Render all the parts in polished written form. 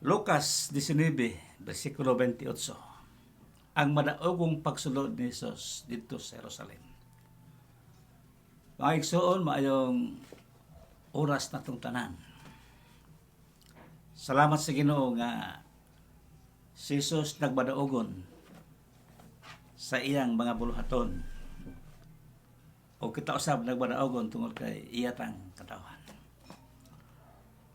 Lucas 19, versikulo 28. Ang madaogong pagsulod ni Jesus dito sa Jerusalem. Mga igsoon, maayong oras na itong tanan. Salamat sa Ginoo nga si Jesus nagbadaogon sa iyang mga buluhaton. O kita usab nagbadaogon tungod kay iyatang katawan.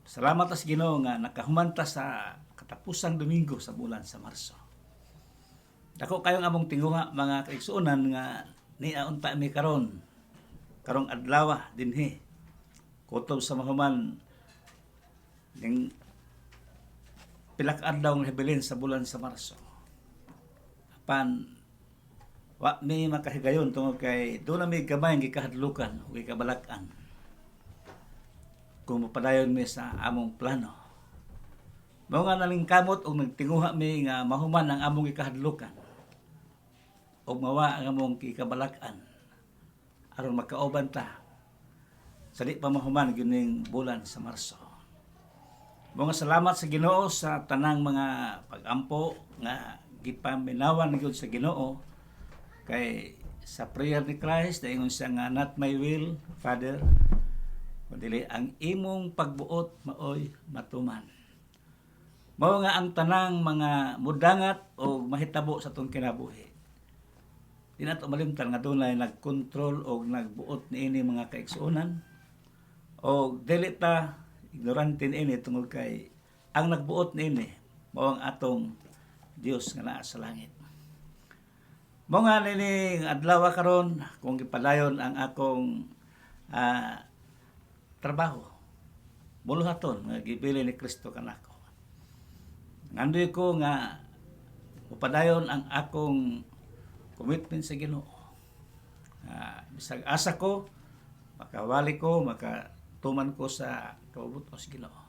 Salamat sa Ginoo nga nakahumanta sa katapusang Domingo sa bulan sa Marso. Dako kayong among tinguha mga kaigsuonan nga niaunta mi karong adlaw dinhi kutob sa mahuman ning pila ka adlaw nga hibilin sa bulan sa Marso. Apan wa mi makahigayon tungod kay doon na mi gamay nga gikahadlukan o gikabalak-an kung mapadayon mi sa among plano. Mao nga nalingkamot og nagtinguha mi nga mahuman ang among gikahadlukan og mawa ang among gikabalak-an aron makauban ta sa di pa mahuman gining bulan sa Marso. Mga salamat sa Ginoo sa tanang mga pag-ampo nga gipaminawan gyud sa Ginoo kay sa prayer ni Christ daingon siya nga not my will, Father, kundi ang imong pagbuot maoy matuman. Mao nga ang tanang mga mudangat o mahitabo sa atong kinabuhi. Di nato malimtan nga dunay nagkontrol o nagbuot niini mga kaigsuonan o dili ta ignorante niini tungod kay ang nagbuot niini mao ang atong Dios nga naa sa langit. Mao nga nini adlaw karon kung gipadayon ang akong trabaho buluhaton nga gibili ni Kristo kanako. Ngandoy ko nga upadayon ang akong commitment sa Ginoo. Bisag asa ko, makawali ko, makatuman ko sa kabubuton sa Ginoo.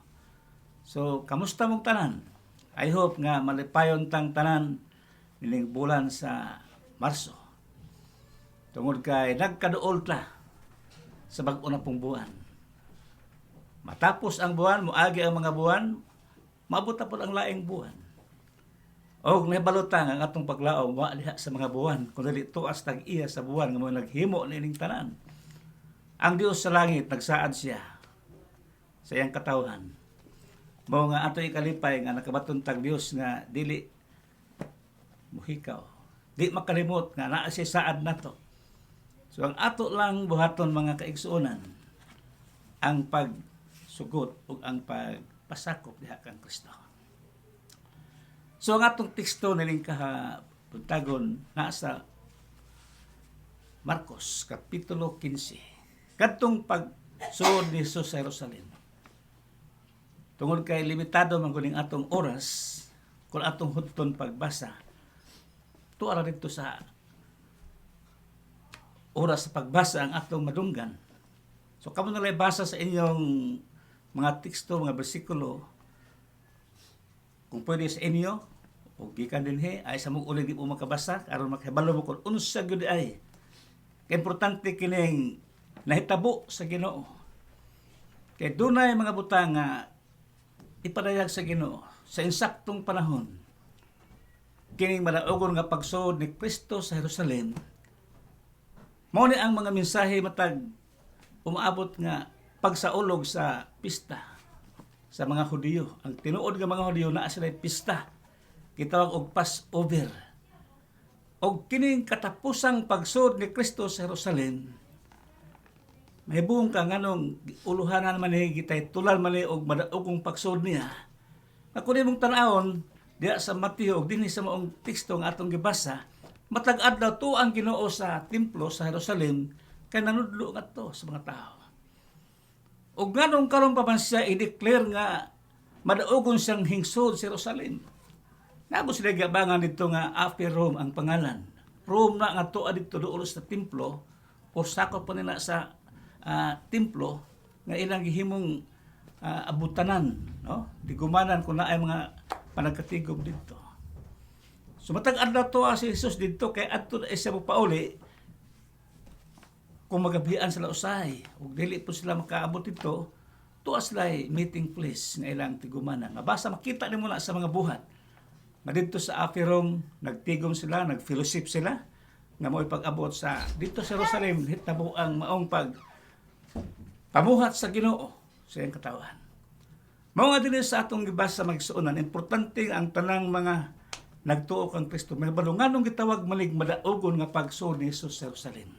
So, kamusta mong tanan? I hope nga malipayon tang tanan nining bulan sa Marso. Tungod kay nagkaduol ta sa bag-o na pong buwan. Matapos ang buwan, muagi ang mga buwan, maabot na po ang laing buwan. O nahibalota nga atong paglaom wa diha sa mga buwan kun dili tuas tag-iya sa buwan nga mo naghimo nining tanan. Ang Dios sa langit nagsaad siya sa iyang katawhan. Mao nga ato ikalipay nga nakabaton tag Dios nga dili muhikaw. Di makalimot nga naa siya saad nato. So ang ato lang buhaton mga kaigsuonan ang pagsugot ug ang pagpasakop diha kang Kristo. So ang atong teksto nining kahaputagon nasa Marcos kapitulo 15. Kadtong pagsuod ni Jesus sa Jerusalem. Tungod kay limitado man kuning atong oras kung atong hudton pagbasa. Tuara dito sa oras sa pagbasa ang atong madunggan. So kamo na basa sa inyong mga teksto, mga bersikulo kung pwede sa inyo o gikan dinhi ay sa mong ulit di po makabasa aron makahibalo mo kung unsa gyud ay kay importante kining nahitabo sa Ginoo kay dunay mga butang nga ipadayag sa Ginoo sa insaktong panahon kining madaogon nga pagsuod ni Kristo sa Jerusalem. Mao ni ang mga mensahe matag umaabot nga pagsaulog sa pista sa mga Hudiyo. Ang tinuod nga mga Hudiyo naa sila pista gitawag og Passover. Og kining katapusang pagsud ni Kristo sa Jerusalem, mahibong ka nganong uluhanan man ni gitay tulal man ni og madaogong pagsud niya. Ako mong tan-awon diha sa Mateo og dinhi sa maong teksto nga atong gibasa, matag adlaw to ang Ginoo sa templo sa Jerusalem kay nanudlo ngadto sa mga tao. Og nganong karon pa man siya i-declare nga madaogon siyang hingsod sa Jerusalem. Nago sila gabangan dito nga after Rome ang pangalan. Rome na nga tuwa dito doon sa templo o sakop pa nila sa templo nga ilang gihimong abutanan, no? Digumanan kung na ay mga panagkatigom dito. So matag adlaw tuwa si Jesus dito kay adto siya mo pauli kung magabihan sila usahay ug dili po sila makaabot dito tuwa sila meeting place nga ilang tigumanan. Mabasa makita nimo na sa mga buhat. Nga dito sa Apirom, nagtigom sila, nagfellowship sila, nga mo'y pag-abot sa dito sa Jerusalem, hitabo ang maong pamuhat sa Ginoo sa iyang katawan. Mao nga dinhi sa atong gibasa magsuonan, importante ang tanang mga nagtuo kang Kristo. May balunganong gitawag malig madaogon nga pagsuod ni Jesus sa Jerusalem.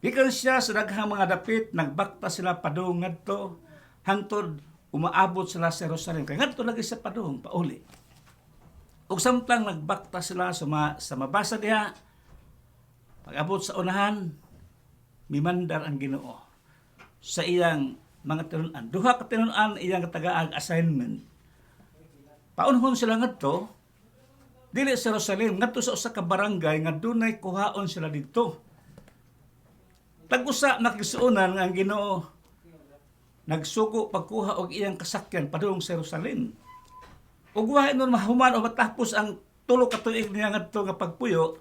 Gikan siya sa daghang mga dapit, nagbakta sila padung ngadto hangtod umaabot sila sa Jerusalem. Kaya ngadto lagi sa padung pauli. Ug samtang nagbakta sila sa mabasa diha, pag-abot sa unahan, mimandar ang Ginoo sa iyang mga tinunan. Duha ka tinunan iyang katagaag assignment. Paunhon sila ngadto dili sa Jerusalem, ngadto sa usa ka barangay nga dunay kuhaon sila didto. Tag-usa nakigsuonan nga ang Ginoo nagsugo pagkuha og iyang kasakyan padung sa Jerusalem. Ug wa nun mahuman o matapos ang tulo ka tuig niya ngadto nga pagpuyo,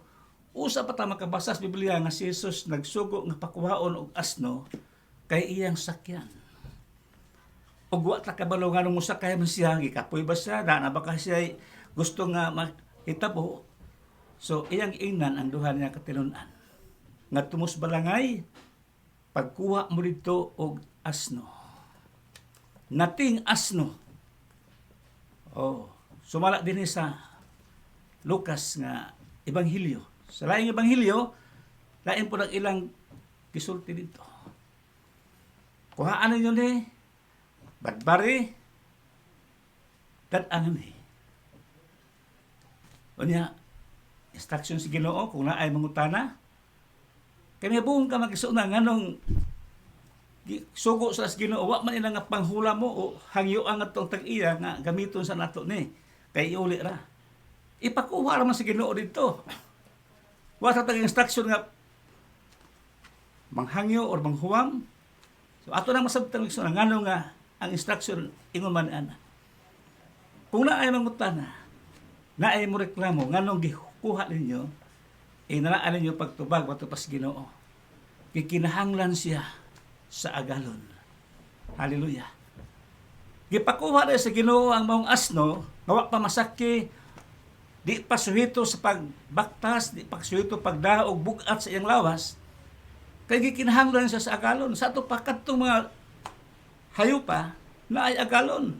usa pa ta makabasa sa Biblia nga si Jesus nagsugo nga pakuhaon og asno kay iyang sakyan. Ug wa ta kabalo nga nung musakay man siya, gikapoy ba siya, na ba siya gusto nga mahitabo. So iyang ingnan ang duha niya katinunan. Nga tumus balangay, pagkuha mo dito og asno. Nating asno. Sumala din sa Lucas nga Ebanghelyo. Sa laing Ebanghelyo, lain po ng ilang gisulti dito. Kuhaan ninyo ni, badbari, dadangan ni. O niya, instruction si Ginoo, kung naay mangutana, kaya buong ka mag-isuna nga nung sugo sa Ginoo, wa man ilang nga panghula mo o hangyo ang atong tag-iya nga gamiton sa nato ni, kay iuli ra. Ipakuha raman si Ginoo dito. Wa sa tag-instruction nga manghangyo or manghuwam. So ato na masabtan nga ngano nga ang instruction ingon man ana. Kung naay mangutana, naay mo reklamo nganong gikuha ninyo, inanaan ninyo pagtubag wato pas Ginoo. Kikinahanglan siya sa agalon. Hallelujah. Gipakuha na sa Ginoo ang maong asno, nga wa pa masaki, di pa suhito sa pagbaktas, di pa suhito pagdaog bugat sa iyang lawas, kay gikinahanglan siya sa agalon. Sa ato pa kadtong mga hayupa na ay agalon.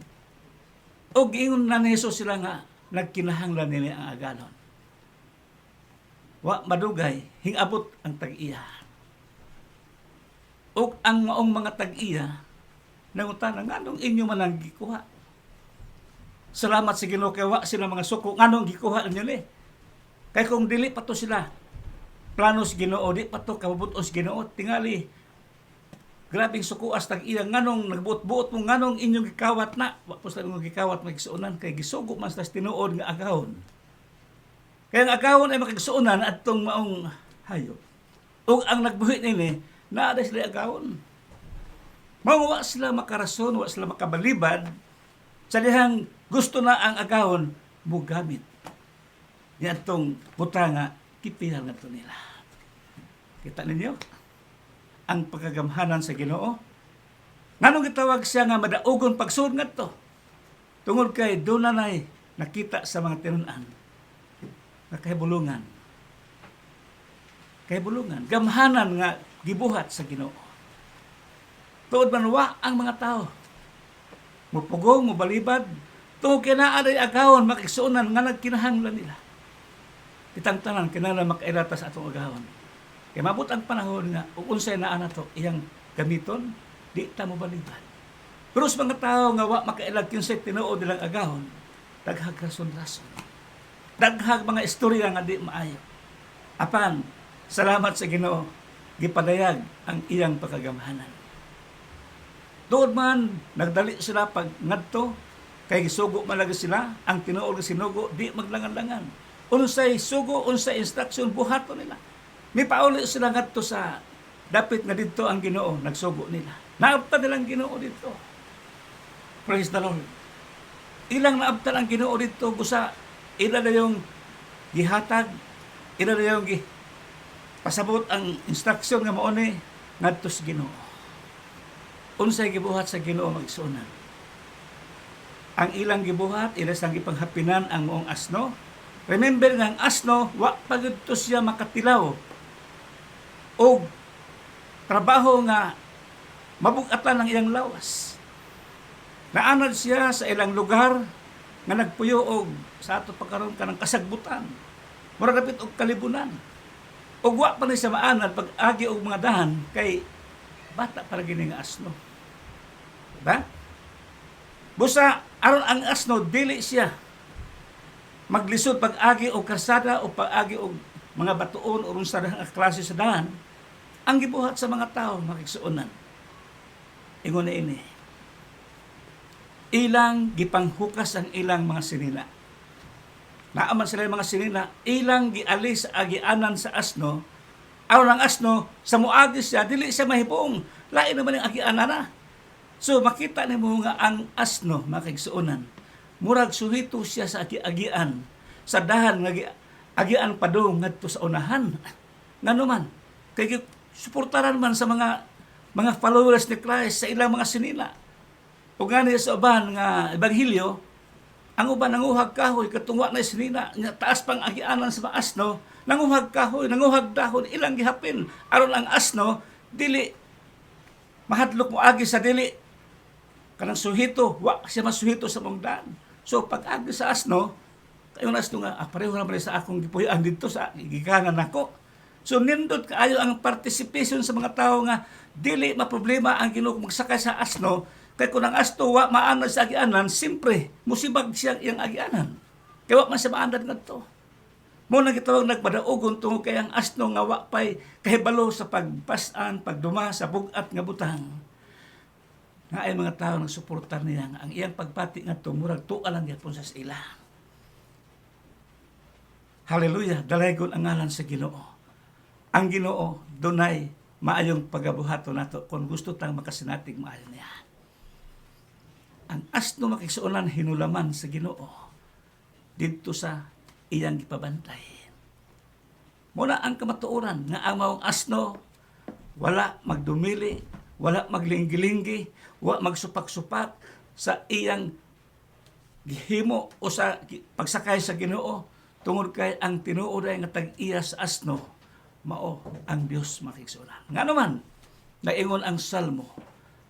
O giingon na ni Jesus sila nga nagkinahanglan nila ang agalon. Wa madugay hingabot ang tag-iya. O ang maong mga tag-iya nangutana nganong inyo man ang gikuha. Salamat sa Ginoo kay wa sila mga suko nganong gikuha ninyo ni. Kay kung dili pa to sila planos Ginoo, di pa to kabubutos Ginoo, tingali grabing sukuas tag-iya nganong nagbuot-buot mo nganong inyong gikawat na. Wa po sila inyong gikawat magsuonan kay gisugo man sa tinuod nga agahon. Kaya ang agahon ay makigsuonan atong maong hayop. Ug ang nagbuhi nini naa sila agahon. Wa sila makarason, wa sila makabalibad sa dihang gusto na ang agahon mo gamit. Yan itong butanga, kipihan na ito nila. Kita ninyo? Ang pagkagamhanan sa Ginoo. Nganong gitawag siya nga madaogon pagsuod nga ito? Tungod kay doon na nakita sa mga tinunan na kahibulungan. Kahibulungan. Gamhanan nga gibuhat sa Ginoo. Tuod man wa ang mga tao. Mupugong, mubalibad, tungod kay naa day agahon makigsuonan nga nagkinahanglan nila. Kitang tanan kinahanglan makailata sa atong agahon. Kay mabot ang panahon nga ug unsay naa nato iyang gamiton, di ta mo balibad. Pero sa mga tao nga wa makailag kinsay tinuod nilang agahon, daghag rason-rason. Daghag mga istorya nga di maayo. Apan salamat sa Ginoo, gipadayag ang iyang pagkagamhanan. Doon man, nagdali sila pag ngadto, kay gisugo malagi sila, ang tinuod nga sinugo, di maglangan-langan. Unsay sugo, unsay instruction, buhato nila. May pauli sila ngadto sa dapit nga dito ang Ginoo, nagsugo nila. Naabtan nilang Ginoo dito. Praise the Lord. Ilang naabtan ang Ginoo dito, gusa, ilan na yung gihatag, ilan na yung pasabot ang instruction nga mauni ngadto sa Ginoo. unsay gibuhat sa Ginoo magsunan. Ang ilang gibuhat, ilas ang ipanghapinan ang moong asno. Remember nga ang asno, wa pagud to siya makatilaw o trabaho nga mabugatan ang iyang lawas. Naanad siya sa ilang lugar nga nagpuyo og sa ato pagkaron kanang kasagbutan. Mura dapit og kalibunan. Ug wa pa ni siya maanad pag agi og mga dahan kay bata para gini nga asno. Diba? Busa aron ang asno dili siya maglisod pag agi og karsada o pag agi og mga batuon o sa klase sa dahan. Ang gibuhat sa mga tao makigsuonan. Ingon na ini. Ilang gipanghukas ang ilang mga sinina. Naaman sila mga sinina, ilang gialis sa agianan sa asno, aron ang asno, sa muagi siya, dili siya mahibong, lain naman ang agianan na. So makita nimo nga ang asno, makigsuonan, murag suhito siya sa agian, sa dahan, nga agian padong ngadto sa unahan. Nga naman, kay suportaran man sa mga followers ni Christ sa ilang mga sinina. O gani sa uban nga ebanghelyo, ang uban nanguhag kahoy katungwa na sinina, nga taas pang agianan sa mga asno, nanguhag kahoy, nanguhag dahon, ilang gihapin. Aron ang asno, dili mahadlok mo agi sa dili. Kanang suhito, wa siya masuhito sa mongdan. So pag agi sa asno, kayo asno nga, pareho naman sa akong gipuyan dito sa gigangan nako. So nindot kaayo ang participation sa mga tao nga dili maproblema ang Ginoo magsakay sa asno. Kaya kung ang asno wa maanad sa agianan, simpre, musibag siya iyang agianan. Kaya wa man siya maanad nga to. Mo nang gitawag nagpadaogon tungod kay ang asno nga wa pay kahibalo sa pagpasan, pagduma sa bugat nga butang. Nga ay mga tao nang suportar niya nga ang iyang pagpati nga to murag tuwa lang gyapon sa ila. Hallelujah, dalaygon ang ngalan sa Ginoo. Ang Ginoo dunay maayong pagabuhaton nato kung gusto tang makasinatig maayo niya. Ang asno makigsuonan hinulaman sa Ginoo didto sa iyang gipabantay. Muna ang kamatuoran nga ang maong asno wala magdumili, wala maglinggi-linggi, wala magsupak-supak sa iyang gihimo o sa pagsakay sa Ginoo tungod kay ang tinuod ay nga tag-iya sa asno mao ang Dios makigsuonan. Nga naman naingon ang Salmo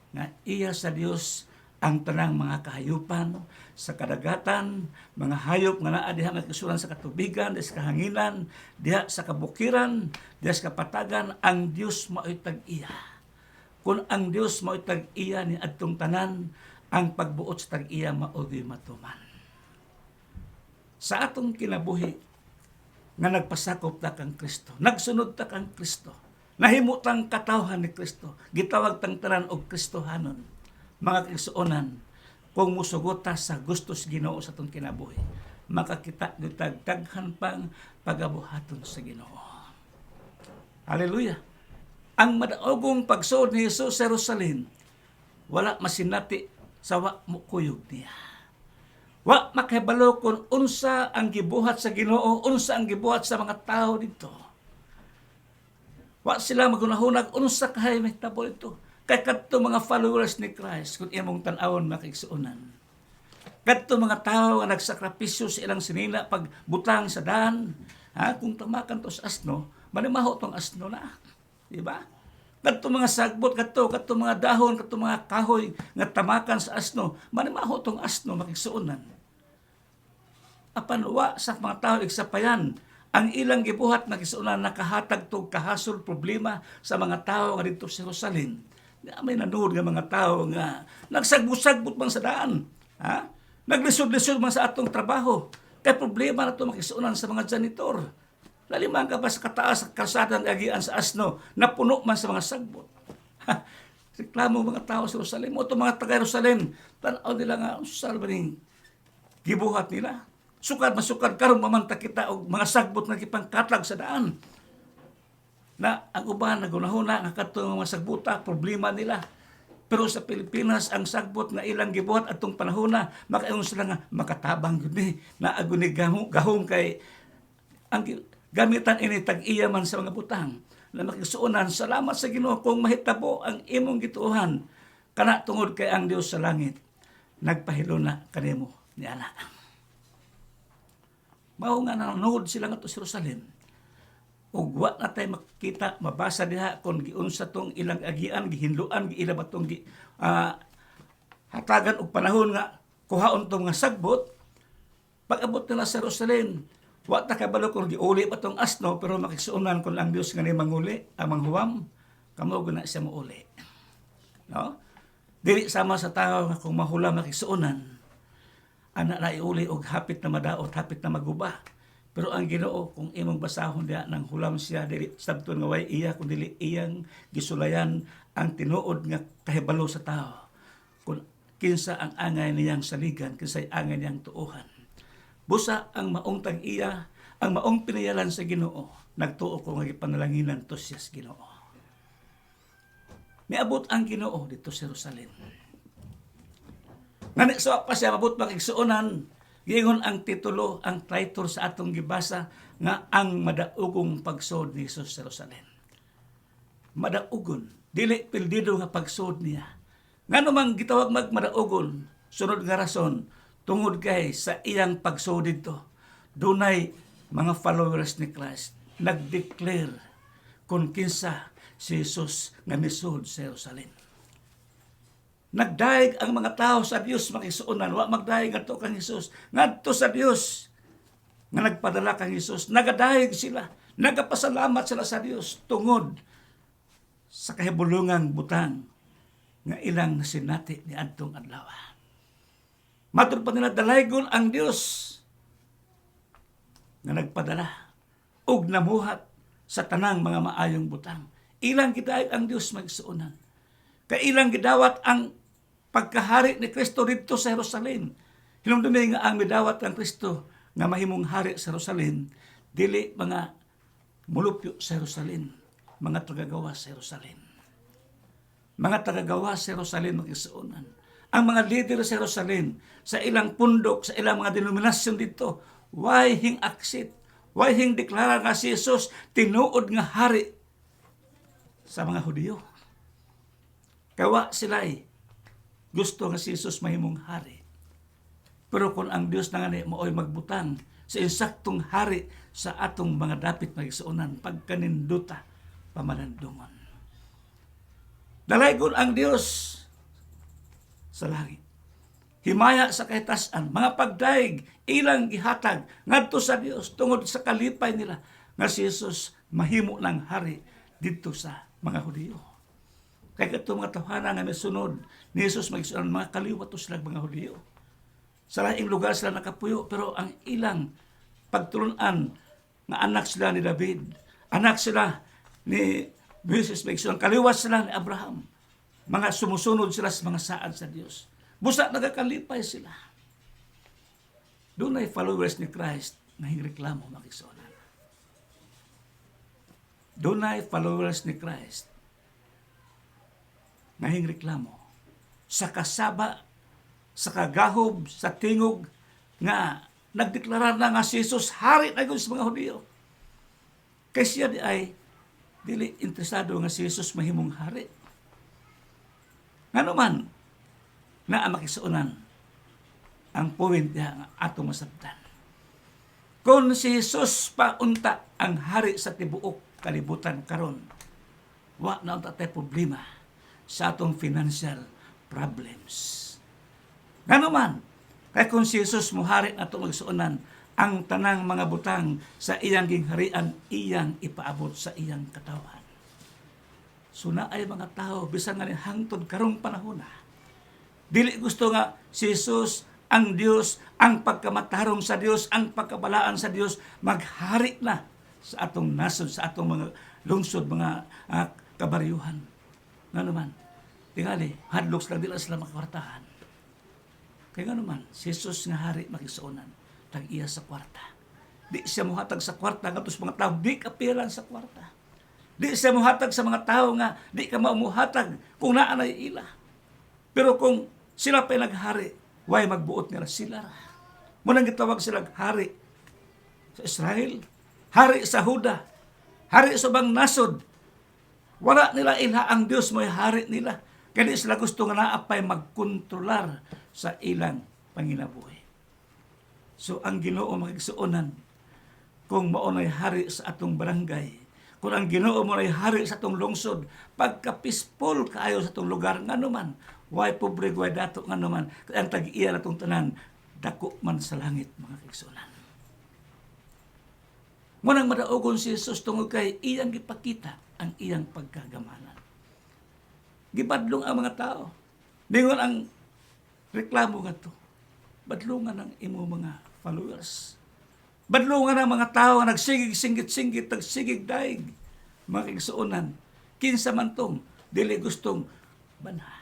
nga iya sa Dios ang tanang mga kahayupan sa kadagatan, mga hayop nga naa diha makigsuonan sa katubigan, diha sa kahanginan, diha sa kabukiran, diha sa kapatagan, ang Dios mao'y tag-iya. Kung ang Dios mao'y tag-iya ni adtong tanan, ang pagbuot sa tag-iya mao'y matuman. Sa atong kinabuhi nga nagpasakop ta kang Kristo, nagsunod ta kang Kristo, nahimo tang katawhan ni Kristo, gitawag tang tanan og Kristohanon. Mga kigsuonan, kung musugot ta sa gustos Ginoo sa atong kinabuhi, makakita gitag daghan pang pagabuhaton sa Ginoo. Hallelujah. Ang madaogong pagsuod ni Jesus sa Jerusalem, wala masinati sa wa mo kuyog niya. Wa makahibalo kung unsa ang gibuhat sa Ginoo, unsa ang gibuhat sa mga tao dito. Wa sila magunahunag unsa kahay mahitabo ito. Kay kadto mga followers ni Christ kung imong tan-awon makigsuonan. Kadto mga tao nga nagsakripisyo sa ilang sinina pag butang sa dahan, kung tamakan to sa asno, manimaho tong asno na. Di ba? Kadto mga sagbot, kadto mga dahon, kadto mga kahoy nga tamakan sa asno, manimaho tong asno makigsuonan. Apan wa sa mga tao igsapayan ang ilang gibuhat na kisuonan nakahatag tog kahasol problema sa mga tao nga dito sa Jerusalem. May nanood nga mga tao nga nagsagbot-sagbot man sa daan. Naglisod-lisod man sa atong trabaho. Kaya problema na ito makisuunan sa mga janitor. Lalimang ka ba sa kataas sa kalsada ng agian sa asno na puno man sa mga sagbot. Reklamo mga tao sa Jerusalem. O itong mga taga-Jerusalem, tanaw nila nga, saan ba ning gibuhat nila? Sukad karon mamanta kita og mga sagbot nga gipangkatlag sa daan. Na ang uban nagunahuna nga kadtong mga sagbuta problema nila. Pero sa Pilipinas ang sagbot nga ilang gibuhat atong panahona makaingon sila nga makatabang gud ni na aguni gahom kay ang gamitan ini tag-iya man sa mga butang na makigsuonan salamat sa Ginoo kung mahitabo ang imong gituohan kana tungod kay ang Dios sa langit nagpahilo na kanimo ni ana. Mao nga nanood sila ngadto sa Jerusalem. Ug wa na tay makita mabasa diha kon giunsa tong ilang agian, gihinluan, giila ba tong hatagan og panahon nga kuhaon tong nga sagbot. Pag-abot nila sa Jerusalem, wa ta kabalo kung giuli pa tong asno, pero makisuunan kon ang Dios nga ni manguli, ang manghuwam, kamo guna siya mauli. No? Dili sama sa tao nga kung mahula makisuunan, ana na iuli og hapit na madaot, hapit na maguba. Pero ang Ginoo kung imong basahon diha nang hulam siya dili sabton nga way iya kun dili iyang gisulayan ang tinuod nga kahibalo sa tao. Kung kinsa ang angay niyang saligan, kinsa ang angay niyang tuohan. Busa ang maong tag-iya, ang maong pinayalan sa Ginoo, nagtuo ko nga gipanalanginan to siya sa Ginoo. Miabot ang Ginoo dito sa Jerusalem. Ngani sa pa siya mabot makigsuonan, giingon ang titulo, ang title sa atong gibasa nga ang madaugong pagsud ni Jesus sa Jerusalem. Madaugon, dili pildido nga pagsud niya. Ngano mang gitawag magmadaugon, sunod nga rason, tungod kay sa iyang pagsud dito, dunay mga followers ni Christ nag-declare kung kinsa si Jesus nga misud sa Jerusalem. Nagdaig ang mga tao sa Dios makisuunan, wa magdaig ngadto kang Jesus, ngadto sa Dios nga nagpadala kang Jesus, nagadaig sila, nagapasalamat sila sa Dios tungod sa kahibulungang butang nga ilang nasinati ni adtong adlaw. Matud pa nila dalaygon ang Dios nga nagpadala ug namuhat sa tanang mga maayong butang. Ilang gidaig ang Dios magsuunan. Kay ilang gidawat ang pagkahari ni Kristo dito sa Jerusalem. Hinumdumi nga ang midawat ng Kristo nga mahimong hari sa Jerusalem, dili mga mulupyo sa Jerusalem, mga tagagawa sa Jerusalem. Mga tagagawa sa Jerusalem magisuunan. Ang mga leader sa Jerusalem, sa ilang pundok, sa ilang mga denominasyon dito, why hing aksit, why hing deklara nga si Jesus tinuod nga hari sa mga Hudiyo. Kawa sila'y gusto nga si Jesus mahimong hari. Pero kung ang Dios na nga ni maoy magbutang sa insaktong hari sa atong mga dapit magsuunan, pagkaninduta, pamalandungon. Dalaygon ang Dios sa langit. Himaya sa kahitasan, mga pagdaig, ilang gihatag, ngadto sa Dios, tungod sa kalipay nila, nga si Jesus mahimo ng hari dito sa mga Hudiyo. Kaya ito mga tawhana nga may sunod ni Jesus magsunan, mga kaliwato sila mga Hudiyo. Sa laing lugar sila nakapuyo, pero ang ilang pagtulunan nga anak sila ni David, anak sila ni Jesus magsunan, kaliwas sila ni Abraham. Mga sumusunod sila sa mga saad sa Diyos. Busa nagakalipay sila. Doon ay followers ni Christ na hingreklamo makisunan. Doon ay followers ni Christ nga hingreklamo sa kasaba, sa kagahob, sa tingog nga nagdeklarar na nga si Jesus hari na sa mga Hudiyo. Kaya siya di ay dili interesado nga si Jesus mahimong hari. Nga naman na makisuunan ang point nga atong masabtan. Kung si Jesus paunta ang hari sa tibuok kalibutan karon, wa na unta tay problema sa atong financial problems. Nga naman, kaya kung si Jesus muhari na ito magsuunan, ang tanang mga butang sa iyang gingharian, iyang ipaabot sa iyang katawan. So na ay mga tao, bisan nga ni hangtod karong panahon na, dili gusto nga si Jesus, ang Dios, ang pagkamatarong sa Dios, ang pagkabalaan sa Dios, maghari na sa atong nasod, sa atong mga lungsod, mga kabaryuhan. Nga naman, tingali, hadloks lang dila sila makakwartahan. Kaya nga naman, si Jesus nga hari makisuunan, tag-iya sa kwarta. Di siya muhatag sa kwarta, nga sa mga tao, di kapilan sa kwarta. Di siya muhatag sa mga tao nga, di ka maumuhatag kung naanay ila. Pero kung sila pa'y naghari, why magbuot nila sila? Munang gitawag silang hari sa Israel, hari sa Huda, hari sa bang nasod. Wala nila ilha ang Diyos mo'y hari nila. Kaya di sila gusto nga naapay magkontrolar sa ilang panginabuhi. So ang Ginoo magigsuonan, kung maunay hari sa atong barangay, kung ang Ginoo mo ay hari sa atong lungsod, pagka-peaceful kaayo sa atong lugar, nga naman, way pobre, way dato, nga naman, ang tag-iya na itong tanan, dako man sa langit, mga kaigsuonan. Munang madaugon si Jesus tungod kay iyang gipakita ang iyang pagkagamanan. Gibadlong ang mga tao. Ningon ang reklamo nga to. Badlungan ang imo mga followers. Badlungan ang mga tao nga nagsigig, singgit-singgit, nagsigig daig. Mga kaigsuonan, kinsa man tong dili gustong banha.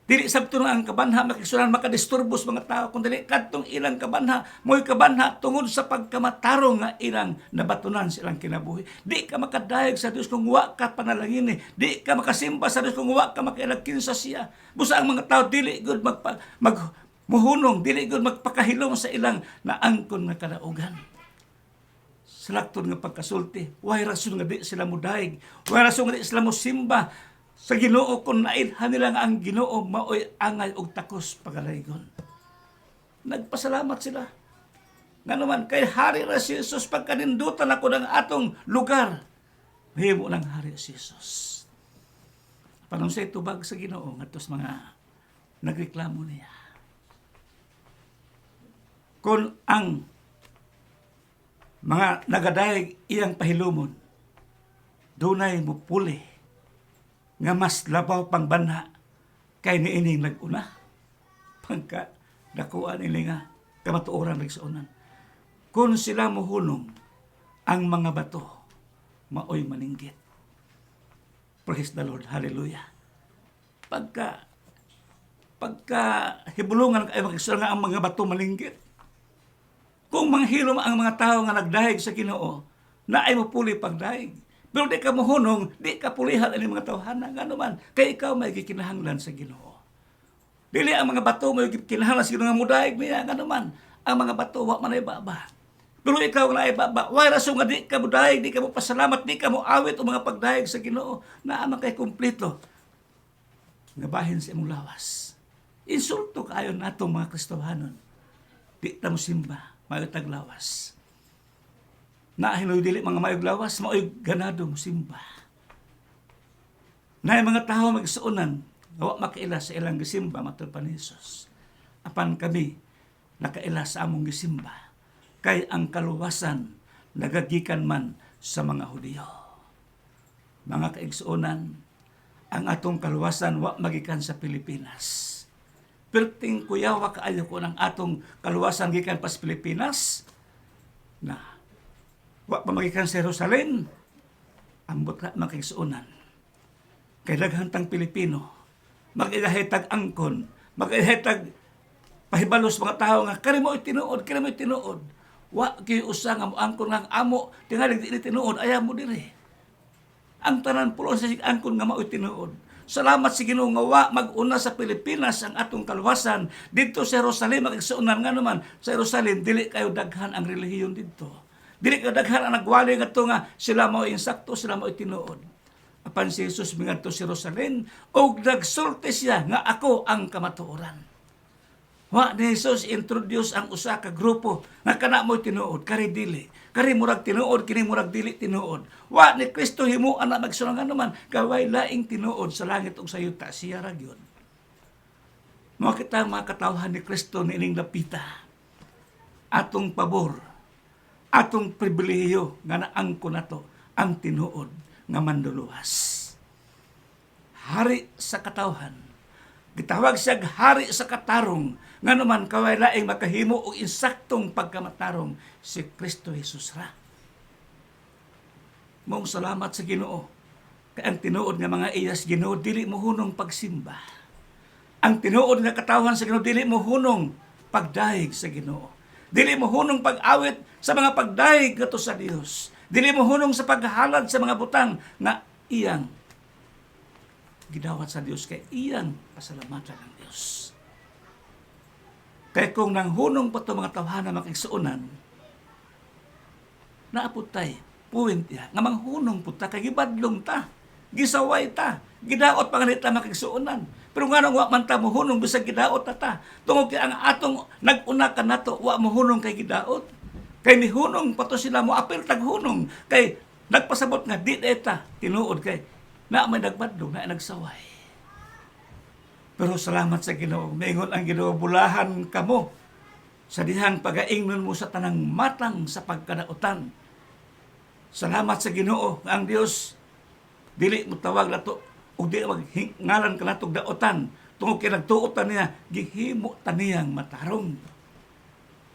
Dili sabto na ang kabanha makigsuonan makadisturbos mga tao, kung dili kadtong ilang kabanha, mo'y kabanha tungod sa pagkamatarong nga ilang nabatunan sa ilang kinabuhi. Di ka makadayag sa Dios kung wa ka panalangin. Di ka makasimba sa Dios kung wa ka makilagkin sa siya. Busa ang mga tao dili gud muhunong, dili gud magpakahilom sa ilang naangkon nga kadaugan. Salakton nga pagkasulti, way rason nga di sila mudaig, way rason nga di sila mosimba sa Ginoo kung nailhan nila nga ang Ginoo maoy angay og takos pagalaygon. Nagpasalamat sila. Nga naman kay hari ra si Jesus, pagkanindutan ako ng atong lugar, mahimo ng hari si Jesus. Panong sa itubag sa Ginoo ngadto sa mga nagreklamo niya. Kung ang mga nagadayeg iyang pahilumon, dunay mupuli nga mas labaw pang banha kay niining nag-una. Pagka dakuan nila nga kamatuoran nagsuonan. Kung sila mohunong, ang mga bato maoy maninggit. Praise the Lord. Hallelujah. Pagka hibulungan kayo magsuonan nga ang mga bato maninggit. Kung manghilom ang mga tao nga nagdahig sa Ginoo, na ay mapuli pagdahig. Pero di ka mohunong, di ka pulihan ang mga tawhana. Nga naman, kaya ikaw may gikinahanglan sa Ginoo. Dili ang mga bato may gikinahanglan sa Ginoo nga mudahig niya. Nga naman, ang mga bato wa man ay baba. Pero ikaw na ay baba. Way rason nga di ka mudahig, di ka mo pasalamat, di ka mo awit o mga pagdahig sa Ginoo. Naamang kay kumplito. Nga bahin sa imong lawas. Insulto kaayo natong mga Kristohanon. Di ta mo simba. Mayroong taglawas. Na hinoy dili mga mayog lawas, maoy ganado mo simba. Na mga tao magsuonan, wa makaila sa ilang gisimba matod pa ni Jesus. Apan kami nakaila sa among gisimba, kay ang kaluwasan nagagikan man sa mga Hudiyo. Mga kaigsuonan, ang atong kaluwasan wa magikan sa Pilipinas. Perting kuyawa kaayo ko ng atong kaluwasan gikan pa sa Pilipinas na wa pa magikan sa Jerusalem, ambot na makigsuonan. Kay daghantang Pilipino, mag-ilahetag angkon, mag-ilahetag pahibalos mga tao nga, kari mo itinuod. Wa kayo usa nga mo angkon nga amo, tingalig di tinuod, ayaw mo diri. Ang tanan pulon sa angkon nga mao itinuod. Salamat sa Ginoo nga wa mag-una sa Pilipinas ang atong kaluwasan. Dito sa Jerusalem, magigsuonan nga naman, sa Jerusalem, dili kayo daghan ang relihiyon dito. Dili kayo daghan ang nagwali nga to nga sila mo insakto, sila mo itinuod. Apan si Jesus mingadto sa Jerusalem, og nagsulti siya nga ako ang kamatuoran. Wa ni Jesus introduce ang usa ka grupo nga kana mo tinuod, kari dili. Kari murag tinuod, kini murag dili tinuod. Wa ni Kristo himuan na magsulungan naman, kaway laing tinuod sa langit ug sa yuta, siya ra gyud. Mao kita mga katawhan ni Kristo niining lapita. Atong pabor, atong pribilehiyo nga naangko nato ang tinuod nga manduluwas. Hari sa katawhan, gitawag siya hari sa katarong, nga naman kaway laing makahimo og insaktong pagkamatarong si Kristo Jesus ra. Mong salamat sa Ginoo. Kay ang tinuod nga mga iyas Ginoo dili mohunong pagsimba. Ang tinuod nga katawhan sa Ginoo dili mohunong pagdahig sa Ginoo. Dili mohunong pag-awit sa mga pagdahig ngadto sa Dios. Dili mohunong sa paghalad sa mga butang nga iyang gidawat sa Dios, kay iyang pasalamatan ng Dios. Kaya kung nanghunong pa ito mga tawhana makigsuonan, naapod tayo, puwint ya, nga manghunong po ta, kay gibadlong ta. gisaway ta, gidaot pa nga nita makigsuonan. Pero nga nang wa man ta mohunong bisag gidaot ta. Tungod kay ang atong nag-una ka nato wa mohunong kay gidaot. Kay mihunong pato sila mo apil taghunong kay nagpasabot nga di eta tinuod kay na may nagbadlong na nagsaway. Pero salamat sa Ginoo, maingon ang Ginoo bulahan kamo sa dihang pagaingnon mo sa tanang matang sa pagkadaotan. Salamat sa Ginoo nga ang Dios dili mo tawag nato ug di ngalan kanatong daotan tungod kay nagtuot ta niya gihimo ta niyang matarong.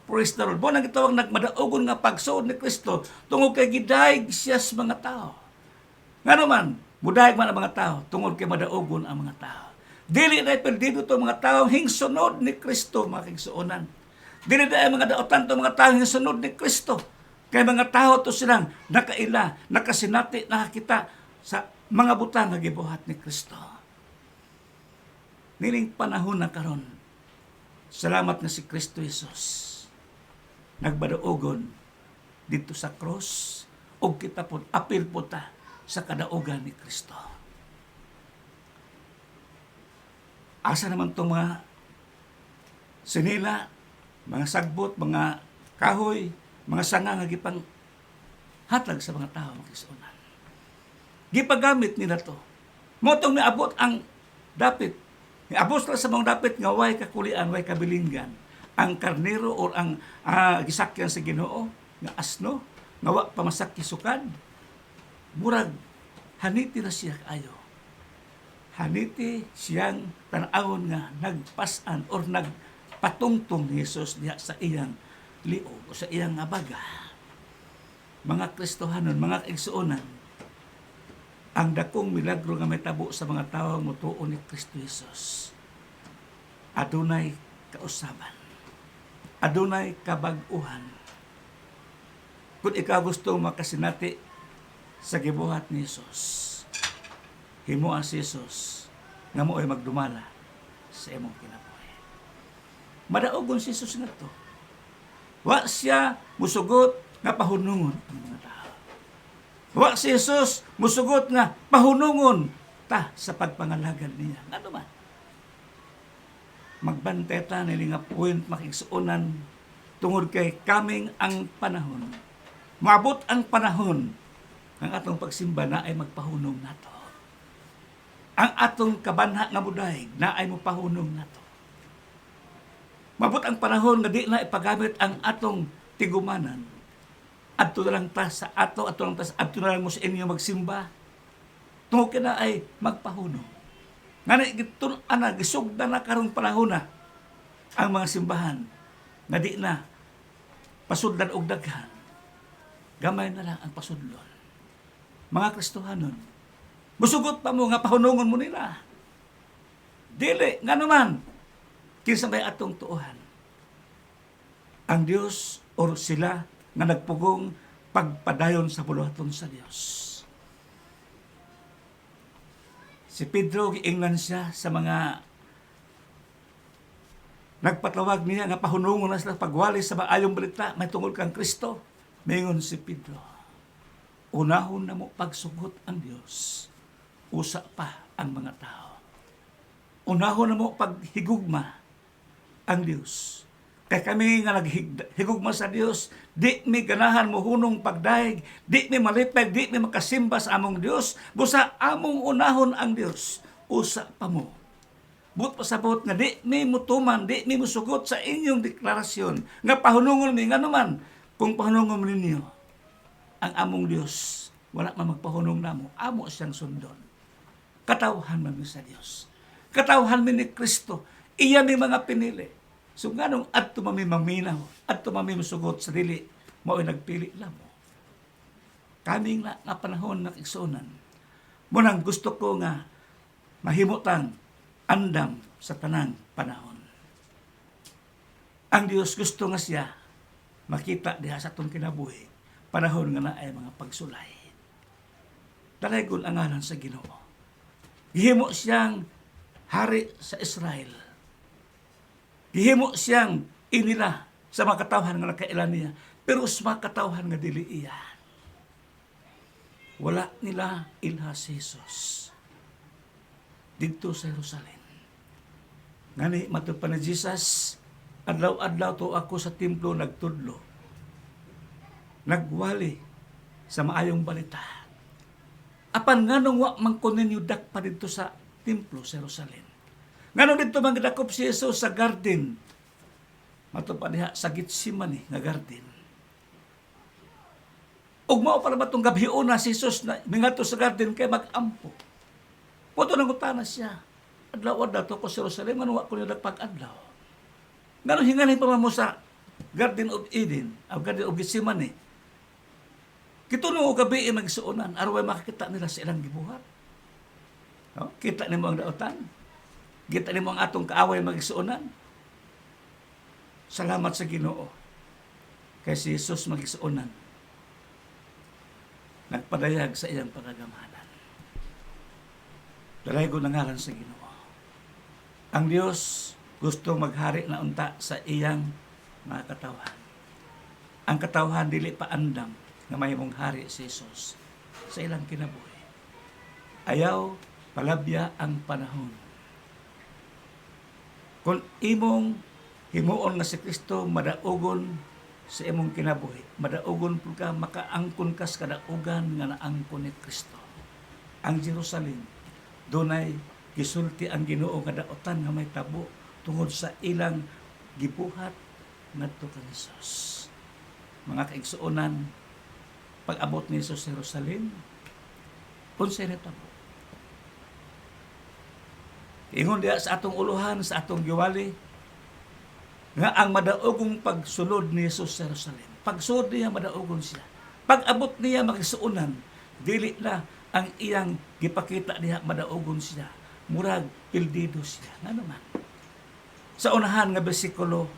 Praise the Lord. Bo nang gitawag nagmadaogon nga pagsuod ni Kristo tungod kay gidayeg siya sa mga tao. Ngano man mudayeg man ang mga tao tungod kay madaogon ang mga tao. Dili na perdido to mga tao hingsunod ni Kristo mga kigsuonan. Dili na mga daotan to mga tao hingsunod ni Kristo. Kay mga tao to silang nakaila, nakasinati, nakakita sa mga butang nga gibuhat ni Kristo. Nining panahon na karon, salamat nga si Kristo Jesus nagbadaogon dito sa cross ug kita pod apil po ta sa kadaogan ni Kristo. Asa naman itong mga sinila, mga sagbot, mga kahoy, mga sanga nga gipang hatag sa mga tao makisunan. Gipagamit nila to. Motong niabot ang dapit. Niabot sa mga dapit nga way kakulian, way kabilinggan. Ang karnero o ang gisakyan sa Ginoo nga asno nga wa pamasak kisukad. Murag haniti na siya kaayo. Haniti siyang tan-awon nga nagpasan or nagpatungtong ni Jesus diha sa iyang liog o sa iyang abaga. Mga Kristohanon, mga kaigsuonan, ang dakong milagro nga may tabo sa mga tao mutuo ni Kristo Jesus. Adunay kausaban. Adunay kabag-uhan. Kung ikaw gusto makasinati sa gibuhat ni Jesus, himuan si Jesus nga mo ay magdumala sa imong kinabuhi. Madaogon si Jesus nga to. Wa siya musugot nga pahunungon ang mga tao. Wa si Jesus musugot nga pahunungon ta sa pagpangalagad niya. Ano man? Magbantay ta nili nga point makigsuonan tungod kay kaming ang panahon. Maabot ang panahon ang atong pagsimba na ay magpahunong nato. Ang atong kabanha nga budayeg na ay mapahunong nato. Maabot ang panahon nga di na ipagamit ang atong tigumanan. Adto na lang ta sa ato, adto na lang mo sa inyo magsimba. Tungod na ay magpahunong. Nga gitun ana gisugda na karong panahon na ang mga simbahan na di na pasudlan og daghan. Gamay na lang ang pasudlon. Mga Kristohanon, musugot pa mo nga pahunungon mo nila. Dili nga naman kinsa may atong tuohan. Ang Dios or sila nga nagpugong pagpadayon sa buluhaton sa Dios. Si Pedro giingnan siya sa mga nagpatawag niya nga pahunungon na sila pagwali sa maayong balita may tungod kang Kristo. Mingon si Pedro, unahon na mo pagsugot ang Dios, usa pa ang mga tao. Unahon na mo paghigugma ang Dios. Kay kami nga naghigugma sa Dios, di mi ganahan mo hunong pagdaig, di mi malipay, di mi makasimba sa among Dios, busa among unahon ang Dios, usa pa mo. But pasabot nga di mi mutuman, di mi musugot sa inyong deklarasyon, nga pahunungon mi, nga naman, kung pahunungon mo ninyo, ang among Dios, wala man magpahunong namo, amo siyang sundon. Katawhan man mi sa Dios. Katawhan mi ni Kristo, iya mi mga pinili. So nga nung adto mami maminaw, adto mami musugot sa dili, mao'y nagpili lang mo. Kaming nga panahon na igsuonan, munang gusto ko nga mahimutang andam sa tanang panahon. Ang Dios gusto nga siya makita diha sa atong kinabuhi, panahon nga na ay mga pagsulay. Dalagon ang ngalan sa Ginoo. Gihimo siyang hari sa Israel. Gihimo siyang inila sa mga katawhan nga nakailan niya, pero sa mga katawhan nga dili iya. wala nila ilha si Jesus dito sa Jerusalem. Ngani matupad ni Jesus, adlaw-adlaw to ako sa templo nagtudlo, nagwali sa maayong balita. Apan nganong wa man ko ninyo dakpa dito sa templo sa Jerusalem. Nganong dito man gidakop si Jesus sa garden, matupad diha sa Getsemani nga garden. Ug mao para matong gabhion na si Jesus na mingadto sa garden kay mag-ampo. Puto nang utana siya. Adlaw-adlaw to ko sa Jerusalem, ano wa ko niyo pag-adlaw. Ngano hingalin pa mo sa Garden of Eden, o Garden of Gethsemane. Kituno og gabi magsuonan, aron makakita nila sa ilang gibuhat. No? Kita nimo ang daotan. Kita nimo ang atong kaaway magsuonan. Salamat sa Ginoo. Kay si Jesus magsuonan. Nagpadayag sa iyang pagagamanan. Dalay ko nangalan sa Ginoo. Ang Dios gusto maghari na unta sa iyang mga katawhan. Ang katawhan dili pa andam nga mahimong hari si Jesus sa ilang kinabuhi. Ayaw palabya ang panahon. Kung imong himuon nga si Kristo madaugon sa imong kinabuhi, madaugon pud ka, makaangkon ka sa kadaugan nga naangkon ni Kristo. Ang Jerusalem dunay gisulti ang Ginoo nga daotan nga may tabo tungod sa ilang gibuhat ngadto kang Jesus. Mga kaigsuonan, pag-abot ni Jesus sa Jerusalem, unsay natabo? Ingon diha sa atong uluhan, sa atong giwali, nga ang madaogong pagsulod ni Jesus sa Jerusalem. Pagsulod niya, madaogon siya. Pag-abot niya, magsuunan, dili na ang iyang gipakita niya, madaogon siya. Murag, pildido siya. Nga naman. Sa unahan nga bersikulo,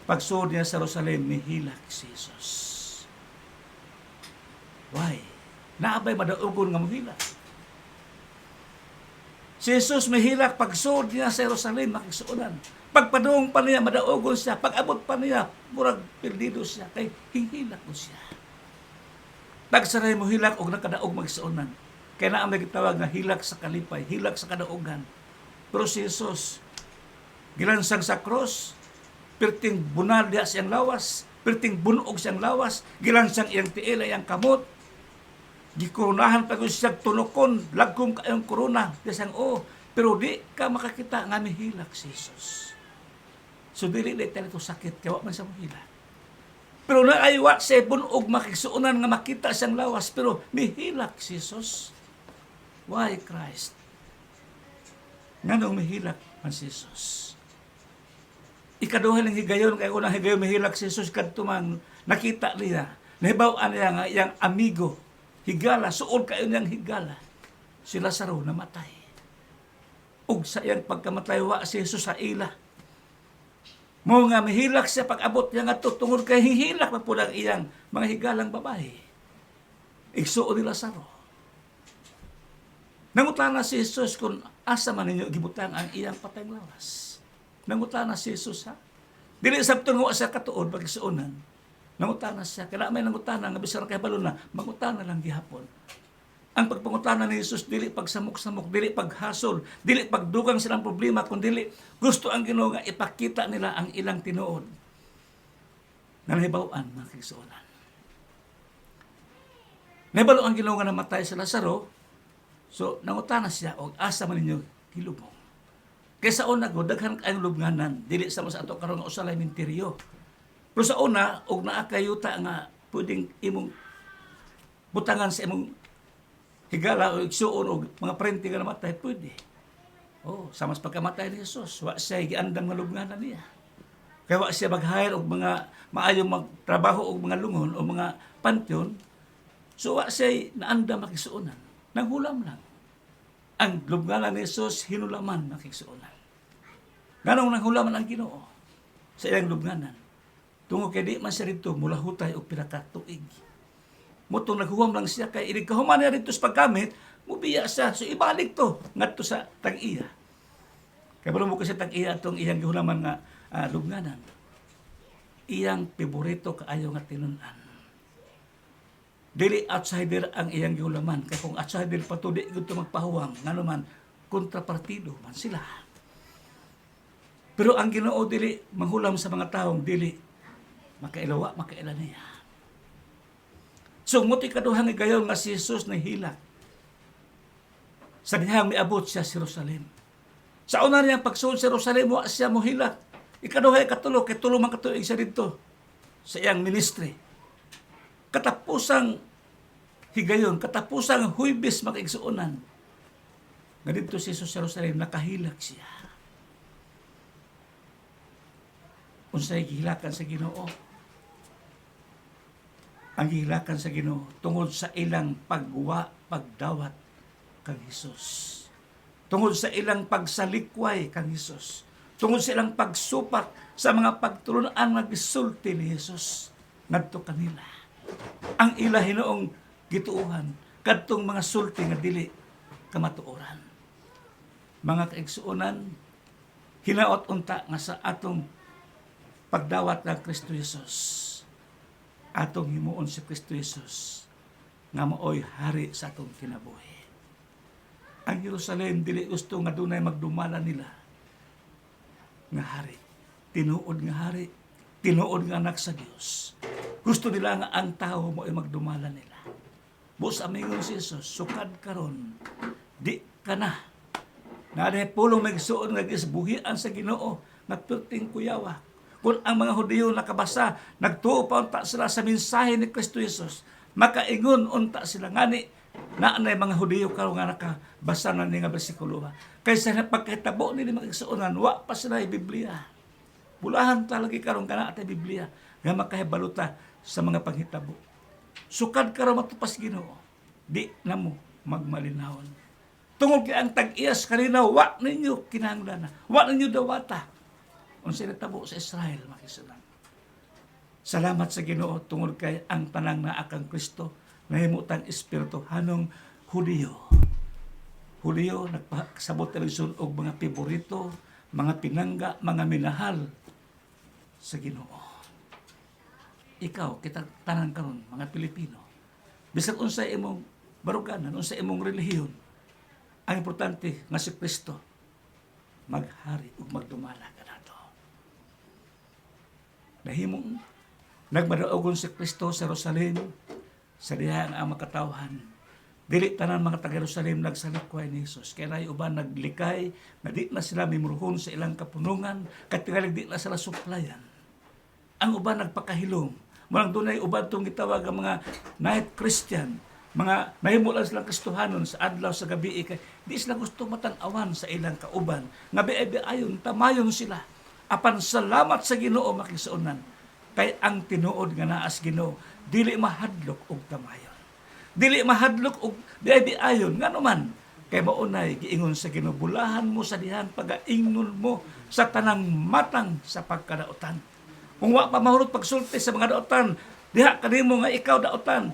pagsulod niya sa Jerusalem, nihilak si Jesus. Why? Naabay madaogon nga mohilak. Si Jesus mahilak pagsulod niya sa Jerusalem, makisuunan. Pagpadung pa niya, madaogon siya. Pag-abot pa niya, murag pildido siya. Kay hihilak mo siya. Pagsaray mo hilak og nakadaog magsuunan. Kaya na ang nagtawag nga hilak sa kalipay, hilak sa kadaugan. Pero si Jesus, gilansang sa cross, perting bunal diha siyang lawas, perting bunog siyang lawas, gilansang iyang tiil, iyang kamot, gikurunahan pa ko siya tunokon, lagkom kayong korona, desang pero di ka makakita nga mihilak si Jesus. So dili tayo ito sakit, kaya man sa mahilak. Pero naaywa sa bunog makiksuunan nga makita siyang lawas, pero mihilak si Jesus. Why Christ? Nganong mihilak man si Jesus? Ikaduha ng higayon, kaya unang higayon mihilak si Jesus, kadtumang nakita niya, nahibaw-an niya nga iyang amigo, higala, suod kayo niyang higala, si Lazaro namatay. Ug sa iyang pagkamatay, wa si Jesus sa ila. Mo nga mihilak siya pag-abot niya nga tutungod kay hihilak pa po ang iyang mga higalang babae. Igsuo ni Lazaro. Nangutana si Jesus kung asa man ninyo gibutang ang iyang patayng lawas. Nangutana si Jesus, ha? Dili sabton nga sa katuod pagsuunan. Nangutana siya. Kaya may nangutana nga bisar kay balon na, mangutana lang gihapon. Ang pagpangutana ni Jesus, dili pagsamok-samok, dili paghasol, dili pagdugang silang problema, kundi gusto ang Ginoo nga ipakita nila ang ilang tinuod. Nahibaw-an, mga kigsuonan. Nahibalo ang Ginoo nga namatay sa Lazaro, so nangutana siya, og asa man ninyo hilubong. Kaysa una, daghan kayong lubnganan, dili sa mas ato karon nga usalay minteryo. Pero sa una, og naa kayuta nga pwedeng imong butangan sa imong higala o igsuon o mga prente nga namatay, pwede. Sa mas pagkamatay ni Jesus, wa siya giandam nga lubnganan niya. Kaya wa siya mag-hire og mga maayong magtrabaho og mga lungon o mga pantyon, so wa siya naandam makisuonan. Nanghulam lang. Ang lubnganan ni Jesus, hinulaman makisuonan. Ganong nanghulaman ang Ginoo sa ilang lubnganan. Tungod kay di man siya rito, mula hutay o pinakatuig. Mutong naghuwam lang siya kay inig kahuman niya rito sa paggamit, mubiya siya. So ibalik to, ngadto sa tag-iya. Kaya balo mo kasi tag-iya itong iyang gihulaman nga lubnganan. Iyang piborito kaayo nga tinunan. Dili outsider ang iyang giulaman. Kaya kung outsider pa to, di gusto magpahuwang. Nga naman, kontrapartido man sila. Pero ang Ginoo dili manghulam sa mga taong dili makailawa, makaila niya. So, muti kaduhang gayon nga si Jesus na hilak. Sa dihang miabot siya sa Jerusalem. Sa una niyang pagsuod sa Jerusalem, wa siya mo hilak. Ikaduhay katulo, kay tulo man katuig siya dito sa iyang ministry. Katapusang higayon, katapusang Huwebes makaigsuonan. Nga dito si Jesus sa Jerusalem, nakahilak siya. Unsay gihilakan sa Ginoo? Ang gihilakan sa Ginoo tungod sa ilang pagdawat kang Hesus. Tungod sa ilang pagsalikway kang Hesus. Tungod sa ilang pagsupat sa mga pagtulunan nga gisulti ni Hesus ngadto kanila. Ang ila hinoong gituuhan kadtong mga sulti nga dili kamatuoran. Mga kaigsuonan, hinaot unta nga sa atong pagdawat ng Kristo Jesus, atong himuon si Kristo Jesus nga maoy hari sa atong kinabuhi. Ang Jerusalem dili gusto nga dunay magdumala nila nga hari, tinuod nga hari, tinuod nga anak sa Dios. Gusto nila nga ang tao maoy magdumala nila. Bus amingon si Jesus, sukad karon, di ka na. Naday pulong magsuon nga gisbuhian sa Ginoo nga perting kuyawa. Kung ang mga Hudiyo nakabasa, nagtuo pa unta sila sa mensahe ni Kristo Jesus, makaingon unta sila ngani na anay mga Hudiyo karon nga nakabasa na ni nga bersikulo. Kaysa na pagkahitabo nila magigsuonan, wa pa sila i-Biblia. Bulahan talagi karon kana at Biblia nga makahibaluta sa mga panghitabo. Sukad karon matupas Ginoo, di na mo magmalinawon. Tungod kay ang tag-iyas kanina, wa ninyo kinahanglan, wa ninyo dawata. Unsay natabo sa Israel makisunan. Salamat sa Ginoo tungod kay ang tanang naa kang Kristo nahimutang espiritu hanong Hudiyo. Hudiyo nagpasabot lisod og mga piborito, mga pinangga, mga minahal sa Ginoo. Ikaw, kita tanan karon mga Pilipino. Bisag unsay imong baruganan, unsay imong relihiyon, ang importante nga si Kristo maghari ug magdumala kanato. Nahimong nagmadaogon si Kristo sa Jerusalem sa diha ang makatawhan. Dili tanan mga taga Jerusalem nagsalikway ni Jesus. Kaya na uban naglikay na di na sila mimurhon sa ilang kapunungan kat tingalig di na sila suplayan. Ang uban nagpakahilom. Mulang dunay uban tong gitawag ang mga night Christian, mga nahimula silang Kristohanon sa adlaw sa gabi kay di sila gusto matan-awan sa ilang kauban. Nga ayon tamayon sila. Apan salamat sa Ginoo makisuonan kay ang tinuod nga naas Ginoo dili mahadlok og tamayon. Dili mahadlok og ayon nga naman kay maunay giingon sa Ginoo bulahan mo sa dihan pagaingnon mo sa tanang matang sa pagkadaotan. Kung wa pa mahurot pagsulti sa mga daotan, diha kanimo nga ikaw daotan.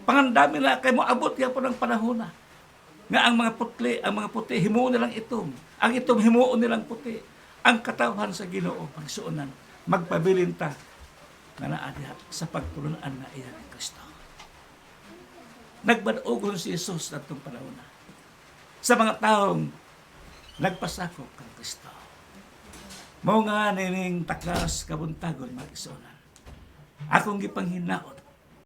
Pangandami na kay mo abot gyapon ang panahon na. Nga ang mga puti himuon nilang itom. Ang itom himuon nilang puti. Ang katawhan sa Ginoo pagsuonan magpabilin ta nga naa diha sa pagtulunan na iya ni Kristo. Nagbadaogon si Jesus atong panahon na sa mga taong nagpasakop kang Kristo. Mao nga nining takas kabuntagon mag-isunan. Akong gipanghinaot